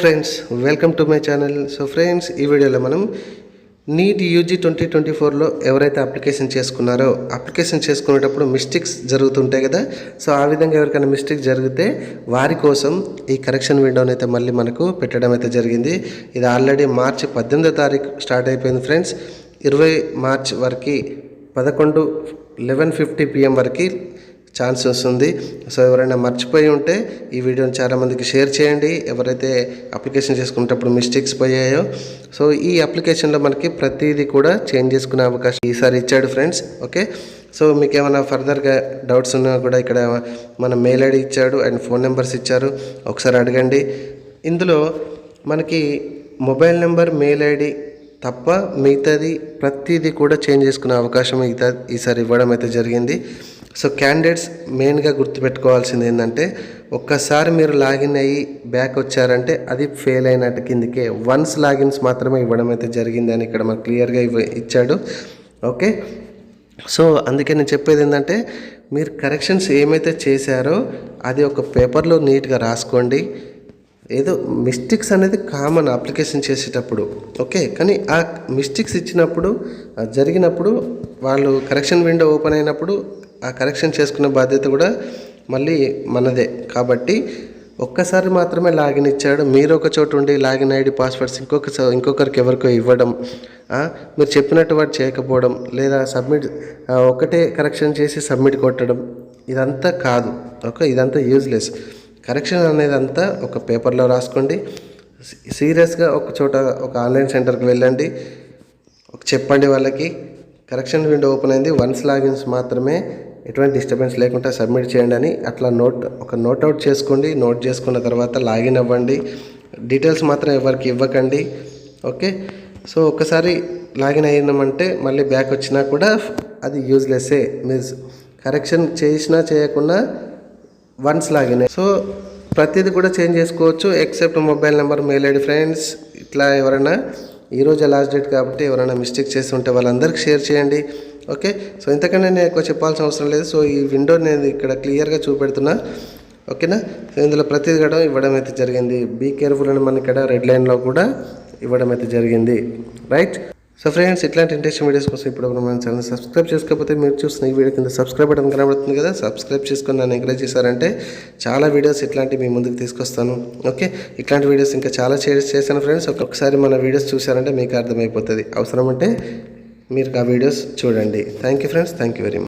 Friends welcome to my channel. So friends, ఈ వీడియోలో మనం నీట్ యూజీ 2024లో ఎవరైతే అప్లికేషన్ చేసుకున్నారో అప్లికేషన్ చేసుకునేటప్పుడు మిస్టేక్స్ జరుగుతుంటాయి కదా. సో ఆ విధంగా ఎవరికైనా మిస్టేక్ జరిగితే వారి కోసం ఈ కరెక్షన్ విండోని అయితే మళ్ళీ మనకు పెట్టడం అయితే జరిగింది. ఇది ఆల్రెడీ మార్చి 18వ తారీఖు స్టార్ట్ అయిపోయింది ఫ్రెండ్స్. 20 మార్చ్ వరకు 11:50 PM వరకు ఛాన్స్ వస్తుంది. సో ఎవరైనా మర్చిపోయి ఉంటే ఈ వీడియోని చాలామందికి షేర్ చేయండి, ఎవరైతే అప్లికేషన్ చేసుకునేటప్పుడు మిస్టేక్స్ పోయాయో. సో ఈ అప్లికేషన్లో మనకి ప్రతిదీ కూడా చేంజ్ చేసుకునే అవకాశం ఈసారి ఇచ్చాడు ఫ్రెండ్స్. ఓకే, సో మీకు ఏమైనా ఫర్దర్గా డౌట్స్ ఉన్నా కూడా ఇక్కడ మన మెయిల్ ఐడి ఇచ్చాడు అండ్ ఫోన్ నెంబర్స్ ఇచ్చారు, ఒకసారి అడగండి. ఇందులో మనకి మొబైల్ నెంబర్, మెయిల్ ఐడి తప్ప మిగతాది ప్రతిదీ కూడా చేంజ్ చేసుకునే అవకాశం ఈసారి ఇవ్వడం అయితే జరిగింది. సో క్యాండిడేట్స్ మెయిన్గా గుర్తుపెట్టుకోవాల్సింది ఏంటంటే, ఒక్కసారి మీరు లాగిన్ అయ్యి బ్యాక్ వచ్చారంటే అది ఫెయిల్ అయినట్టు కిందకే. వన్స్ లాగిన్స్ మాత్రమే ఇవ్వడం అయితే జరిగింది అని ఇక్కడ మాకు క్లియర్గా ఇచ్చాడు. ఓకే, సో అందుకే నేను చెప్పేది ఏంటంటే, మీరు కరెక్షన్స్ ఏమైతే చేశారో అది ఒక పేపర్లో నీట్గా రాసుకోండి. ఏదో మిస్టేక్స్ అనేది కామన్ అప్లికేషన్ చేసేటప్పుడు, ఓకే, కానీ ఆ మిస్టేక్స్ ఇచ్చినప్పుడు జరిగినప్పుడు వాళ్ళు కరెక్షన్ విండో ఓపెన్ అయినప్పుడు ఆ కరెక్షన్ చేసుకునే బాధ్యత కూడా మళ్ళీ మనదే. కాబట్టి ఒక్కసారి మాత్రమే లాగిన్ ఇచ్చాడు. మీరు ఒక చోటు ఉండి లాగిన్ ఐడి పాస్వర్డ్స్ ఇంకొకరికి ఎవరికో ఇవ్వడం, మీరు చెప్పినట్టు వాడు చేయకపోవడం, లేదా సబ్మిట్ ఒకటే కరెక్షన్ చేసి సబ్మిట్ కొట్టడం, ఇదంతా కాదు. ఓకే, ఇదంతా యూజ్లెస్. కరెక్షన్ అనేది అంతా ఒక పేపర్లో రాసుకోండి. సీరియస్గా ఒక చోట ఒక ఆన్లైన్ సెంటర్కి వెళ్ళండి, చెప్పండి వాళ్ళకి కరెక్షన్ విండో ఓపెన్ అయింది, వన్స్ లాగిన్స్ మాత్రమే, ఎటువంటి డిస్టర్బెన్స్ లేకుండా సబ్మిట్ చేయండి అని అట్లా నోట్అవుట్ చేసుకోండి. నోట్ చేసుకున్న తర్వాత లాగిన్ అవ్వండి. డీటెయిల్స్ మాత్రం ఎవరికి ఇవ్వకండి. ఓకే, సో ఒకసారి లాగిన్ అయినామంటే మళ్ళీ బ్యాక్ వచ్చినా కూడా అది యూజ్లెస్సే. మీరు కరెక్షన్ చేసినా చేయకుండా వన్స్ లాగిన్. సో ప్రతిదీ కూడా చేంజ్ చేసుకోవచ్చు except mobile number, mail ID. Friends, ఇట్లా ఎవరైనా ఈరోజు లాస్ట్ డేట్ కాబట్టి ఎవరైనా మిస్టేక్ చేసి ఉంటే వాళ్ళందరికీ షేర్ చేయండి. ఓకే, సో ఇంతకన్నా నేను ఎక్కువ చెప్పాల్సిన అవసరం లేదు. సో ఈ విండో నేను ఇక్కడ క్లియర్గా చూపెడుతున్నా, ఓకేనా. సో ఇందులో ప్రతిదీ కూడా ఇవ్వడం అయితే జరిగింది. బీ కేర్ఫుల్ అని మన ఇక్కడ రెడ్ లైన్లో కూడా ఇవ్వడం అయితే జరిగింది, రైట్. సో ఫ్రెండ్స్, ఇట్లాంటి ఇంట్రెస్టింగ్ వీడియోస్ కోసం ఇప్పుడు మన ఛానల్ సబ్స్క్రైబ్ చేసుకోకపోతే మీరు చూసిన ఈ వీడియో కింద సబ్స్క్రైబ్ బటన్ కనబడుతుంది కదా, సబ్స్క్రైబ్ చేసుకొని నన్ను ఎంకరేజ్ చేశారంటే చాలా వీడియోస్ ఇట్లాంటివి మీ ముందుకు తీసుకొస్తాను. ఓకే, ఇట్లాంటి వీడియోస్ ఇంకా చాలా చేశాను ఫ్రెండ్స్. ఒకసారి మన వీడియోస్ చూసారంటే మీకు అర్థమైపోతుంది. అవసరం అంటే మీరు ఆ వీడియోస్ చూడండి. Thank you friends, thank you very much.